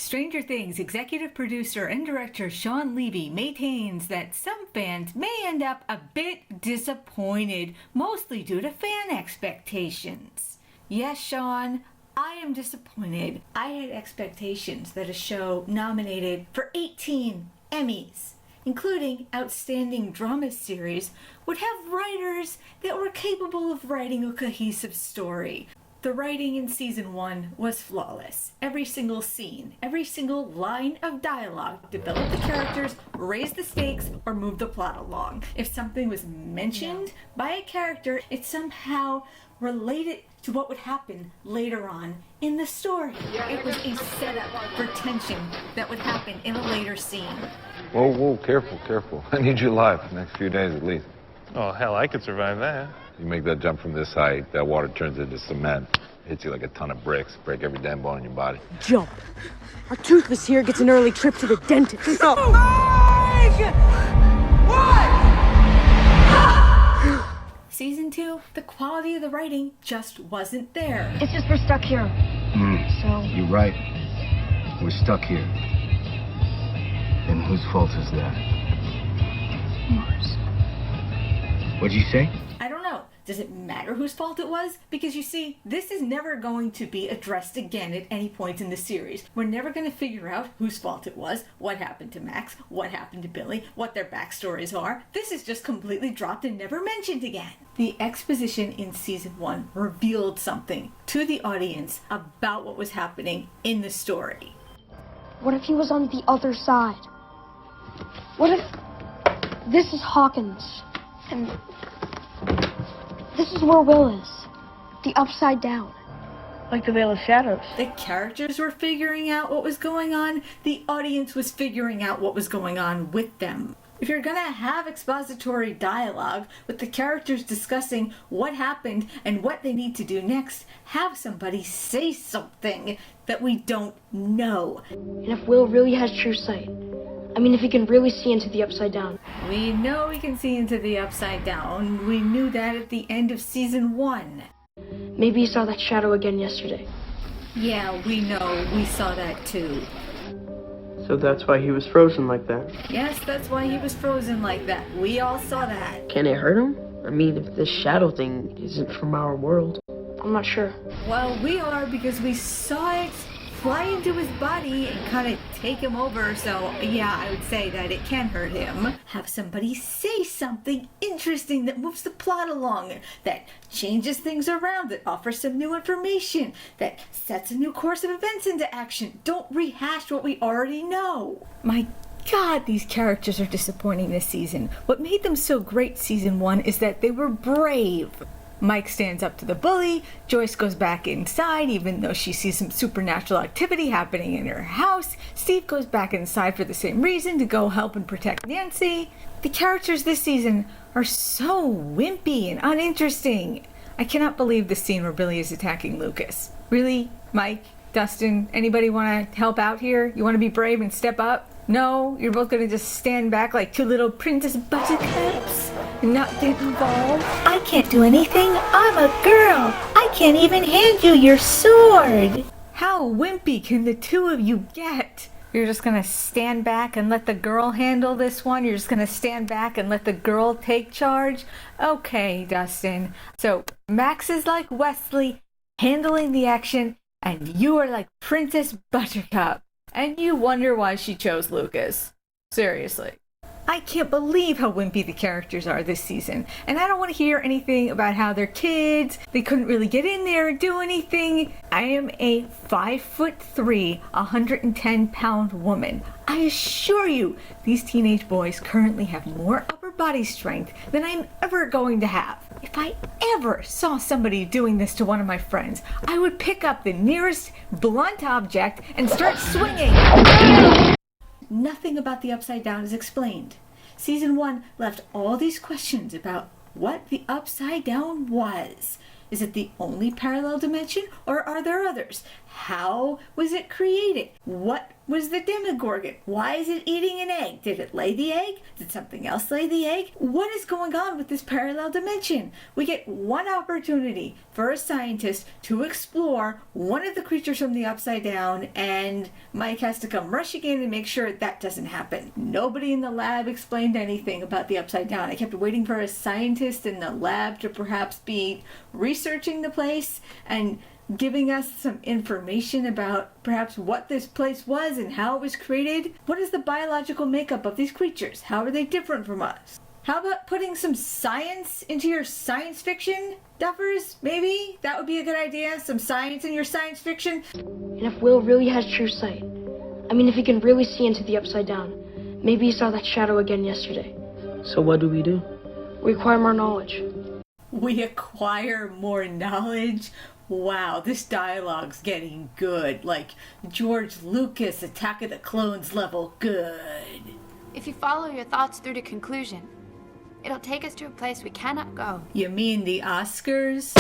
Stranger Things executive producer and director Sean Levy maintains that some fans may end up a bit disappointed, mostly due to fan expectations. Yes, Sean, I am disappointed. I had expectations that a show nominated for 18 Emmys, including Outstanding Drama Series, would have writers that were capable of writing a cohesive story. The writing in season 1 was flawless. Every single scene, every single line of dialogue developed the characters, raised the stakes, or moved the plot along. If something was mentioned by a character, it somehow related to what would happen later on in the story. It was a setup for tension that would happen in a later scene. Whoa, careful, careful. I need you alive for the next few days at least. Oh, hell, I could survive that. You make that jump from this height, that water turns into cement. Hits you like a ton of bricks, break every damn bone in your body. Jump. Our toothless here gets an early trip to the dentist. Oh. Mike! What? Season 2, the quality of the writing just wasn't there. It's just we're stuck here. So... You're right. We're stuck here. And whose fault is that? Yours. What'd you say? I don't know. Does it matter whose fault it was? Because you see, this is never going to be addressed again at any point in the series. We're never going to figure out whose fault it was, what happened to Max, what happened to Billy, what their backstories are. This is just completely dropped and never mentioned again. The exposition in season 1 revealed something to the audience about what was happening in the story. What if he was on the other side? What if this is Hawkins and this is where Will is? The Upside Down. Like the Veil of Shadows. The characters were figuring out what was going on. The audience was figuring out what was going on with them. If you're gonna have expository dialogue with the characters discussing what happened and what they need to do next, have somebody say something that we don't know. And if Will really has true sight, I mean, if he can really see into the Upside Down. We know he can see into the Upside Down. We knew that at the end of season 1. Maybe he saw that shadow again yesterday. Yeah, we know. We saw that too. So that's why he was frozen like that. Yes, that's why he was frozen like that. We all saw that. Can it hurt him? I mean, if this shadow thing isn't from our world. I'm not sure. Well, we are, because we saw it fly into his body and kind of take him over, so yeah, I would say that it can hurt him. Have somebody say something interesting that moves the plot along, that changes things around, that offers some new information, that sets a new course of events into action. Don't rehash what we already know. My God, these characters are disappointing this season. What made them so great season 1 is that they were brave. Mike stands up to the bully. Joyce goes back inside even though she sees some supernatural activity happening in her house. Steve goes back inside for the same reason, to go help and protect Nancy. The characters this season are so wimpy and uninteresting. I cannot believe the scene where Billy is attacking Lucas. Really? Mike? Dustin? Anybody want to help out here? You want to be brave and step up? No? You're both going to just stand back like two little Princess Buttercups and not get involved? I can't do anything. I'm a girl. I can't even hand you your sword. How wimpy can the two of you get? You're just going to stand back and let the girl handle this one? You're just going to stand back and let the girl take charge? Okay, Dustin. So Max is like Wesley, handling the action, and you are like Princess Buttercup. And you wonder why she chose Lucas. Seriously. I can't believe how wimpy the characters are this season. And I don't want to hear anything about how they're kids, they couldn't really get in there and do anything. I am a 5'3", 110-pound woman. I assure you, these teenage boys currently have more upper body strength than I'm ever going to have. If I ever saw somebody doing this to one of my friends, I would pick up the nearest blunt object and start swinging. Nothing about the Upside Down is explained. Season 1 left all these questions about what the Upside Down was. Is it the only parallel dimension, or are there others? How was it created? What was the Demogorgon? Why is it eating an egg? Did it lay the egg? Did something else lay the egg? What is going on with this parallel dimension? We get one opportunity for a scientist to explore one of the creatures from the Upside Down, and Mike has to come rushing in and make sure that doesn't happen. Nobody in the lab explained anything about the Upside Down. I kept waiting for a scientist in the lab to perhaps be researching the place and giving us some information about perhaps what this place was and how it was created. What is the biological makeup of these creatures? How are they different from us? How about putting some science into your science fiction, Duffers? Maybe that would be a good idea. Some science in your science fiction. And if Will really has true sight, I mean, if he can really see into the Upside Down, maybe he saw that shadow again yesterday. So what do? We acquire more knowledge. We acquire more knowledge. Wow, this dialogue's getting good. Like George Lucas, Attack of the Clones level good. If you follow your thoughts through to conclusion, it'll take us to a place we cannot go. You mean the Oscars?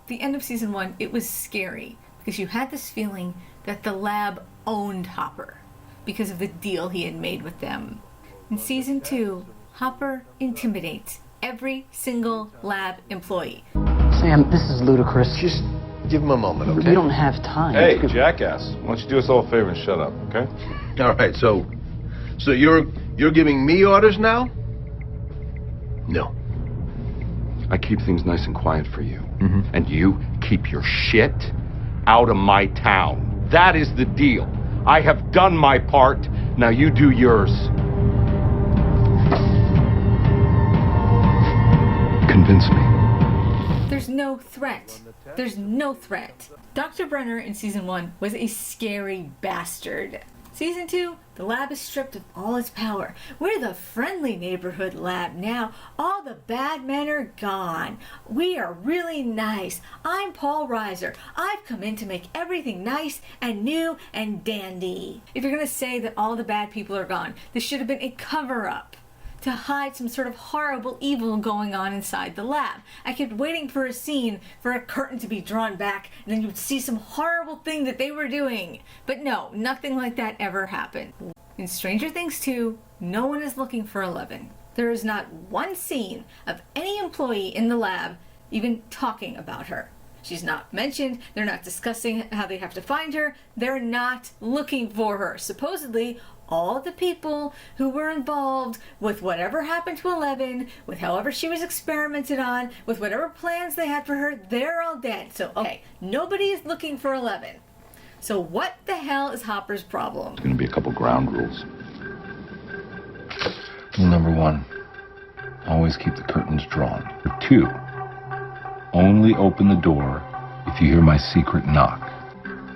The end of season 1, it was scary because you had this feeling that the lab owned Hopper because of the deal he had made with them. In season 2, Hopper intimidates every single lab employee. Sam, this is ludicrous. Just give him a moment, okay? We don't have time. Hey, jackass. Why don't you do us all a favor and shut up, okay? All right, so you're giving me orders now? No. I keep things nice and quiet for you. And you keep your shit out of my town. That is the deal. I have done my part. Now you do yours. Convince me. There's no threat. There's no threat. Dr. Brenner in season 1 was a scary bastard. Season 2, the lab is stripped of all its power. We're the friendly neighborhood lab now. All the bad men are gone. We are really nice. I'm Paul Reiser. I've come in to make everything nice and new and dandy. If you're going to say that all the bad people are gone, this should have been a cover-up to hide some sort of horrible evil going on inside the lab. I kept waiting for a scene, for a curtain to be drawn back, and then you would see some horrible thing that they were doing. But no, nothing like that ever happened. In Stranger Things 2, no one is looking for 11. There is not one scene of any employee in the lab even talking about her. She's not mentioned. They're not discussing how they have to find her. They're not looking for her. Supposedly, all the people who were involved with whatever happened to 11, with however she was experimented on, with whatever plans they had for her, they're all dead. So, okay, nobody is looking for 11. So what the hell is Hopper's problem? There's gonna be a couple ground rules. Rule number 1, Always keep the curtains drawn. 2, only open the door if you hear my secret knock.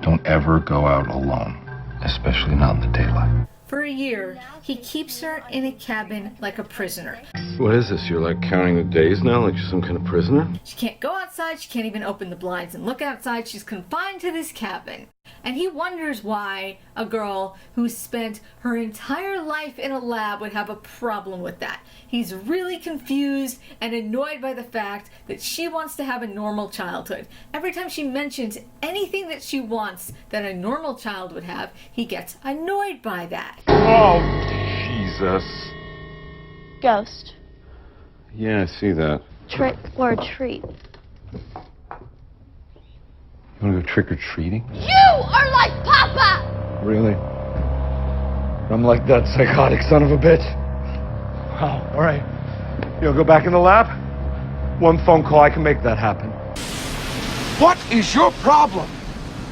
Don't ever go out alone, especially not in the daylight. For a year, he keeps her in a cabin like a prisoner. What is this? You're like counting the days now, like you're some kind of prisoner? She can't go outside, she can't even open the blinds and look outside. She's confined to this cabin. And he wonders why a girl who spent her entire life in a lab would have a problem with that. He's really confused and annoyed by the fact that she wants to have a normal childhood. Every time she mentions anything that she wants that a normal child would have, he gets annoyed by that. Oh, Jesus. Ghost. Yeah, I see that. Trick or treat. You wanna go trick-or-treating? You are like Papa! really? I'm like that psychotic son of a bitch. Wow, all right. You know, go back in the lab. One phone call, I can make that happen. What is your problem,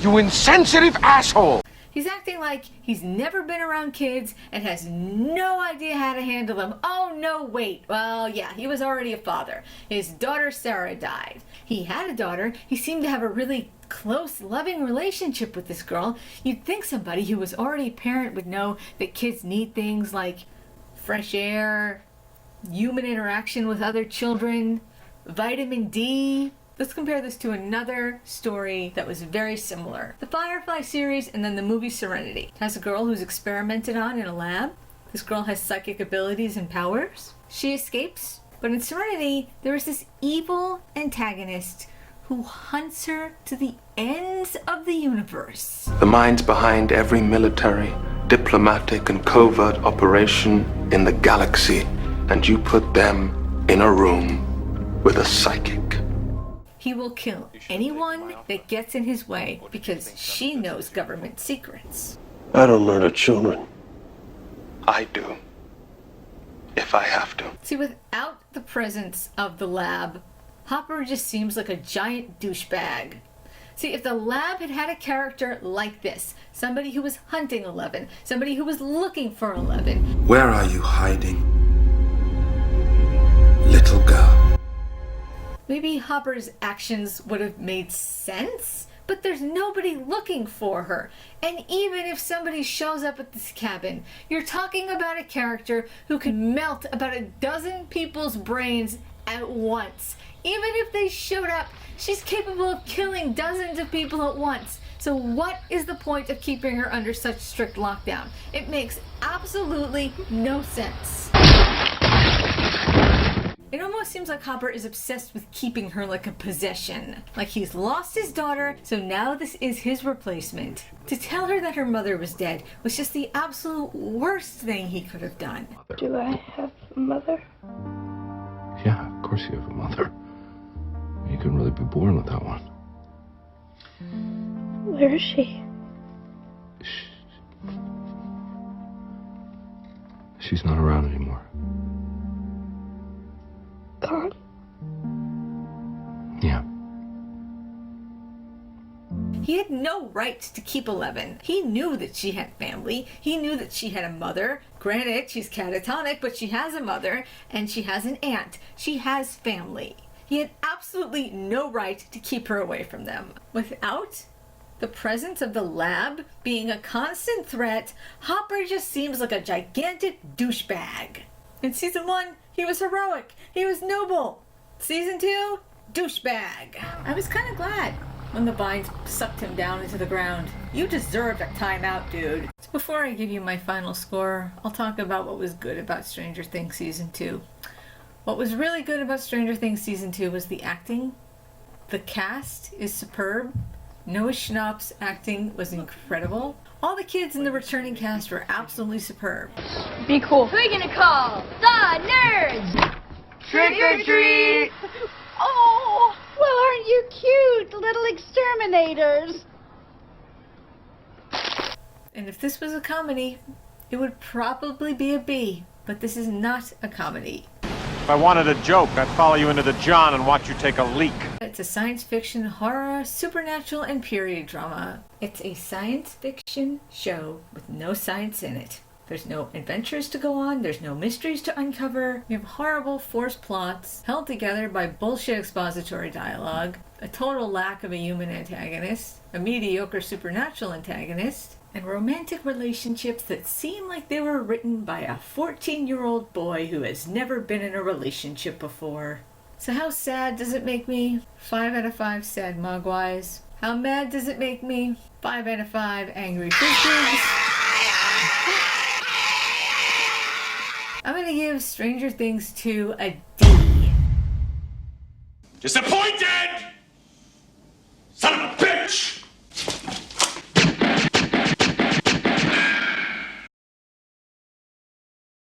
you insensitive asshole? He's acting like he's never been around kids and has no idea how to handle them. Oh, no, wait. Well, yeah, he was already a father. His daughter, Sarah, died. He had a daughter. He seemed to have a really close, loving relationship with this girl. You'd think somebody who was already a parent would know that kids need things like fresh air, human interaction with other children, vitamin D. Let's compare this to another story that was very similar. The Firefly series and then the movie Serenity. It has a girl who's experimented on in a lab. This girl has psychic abilities and powers. She escapes, but in Serenity, there is this evil antagonist who hunts her to the ends of the universe. The minds behind every military, diplomatic, and covert operation in the galaxy, and you put them in a room with a psychic. He will kill anyone that gets in his way because she knows government secrets. I don't murder children. I do. If I have to. See, without the presence of the lab, Hopper just seems like a giant douchebag. See, if the lab had had a character like this, somebody who was hunting 11, somebody who was looking for 11. Where are you hiding, little girl? Maybe Hopper's actions would have made sense, but there's nobody looking for her. And even if somebody shows up at this cabin, you're talking about a character who can melt about a dozen people's brains at once. Even if they showed up, she's capable of killing dozens of people at once. So what is the point of keeping her under such strict lockdown? It makes absolutely no sense. It almost seems like Hopper is obsessed with keeping her like a possession. Like he's lost his daughter, so now this is his replacement. To tell her that her mother was dead was just the absolute worst thing he could have done. Do I have a mother? Yeah, of course you have a mother. You couldn't really be born without one. Where is she? She's not around anymore. Gone? Yeah. He had no right to keep 11. He knew that she had family. He knew that she had a mother. Granted, she's catatonic, but she has a mother, and she has an aunt. She has family. He had absolutely no right to keep her away from them. Without the presence of the lab being a constant threat, Hopper just seems like a gigantic douchebag. In season 1, he was heroic. He was noble. Season 2, douchebag. I was kind of glad when the vines sucked him down into the ground. You deserved a timeout, dude. So before I give you my final score, I'll talk about what was good about Stranger Things Season 2. What was really good about Stranger Things Season 2 was the acting. The cast is superb. Noah Schnapp's acting was incredible. All the kids in the returning cast were absolutely superb. Be cool. Who are you gonna call? The nerds! Trick or treat! Oh, well, aren't you cute, little exterminators? And if this was a comedy, it would probably be a B. But this is not a comedy. If I wanted a joke, I'd follow you into the John and watch you take a leak. It's a science fiction, horror, supernatural, and period drama. It's a science fiction show with no science in it. There's no adventures to go on, there's no mysteries to uncover. We have horrible forced plots held together by bullshit expository dialogue, a total lack of a human antagonist, a mediocre supernatural antagonist, and romantic relationships that seem like they were written by a 14-year-old boy who has never been in a relationship before. So how sad does it make me? 5 out of 5 sad mogwais. How mad does it make me? 5 out of 5 angry fizz-figs. I'm gonna give Stranger Things 2 a D. Disappointed! Son of a bitch!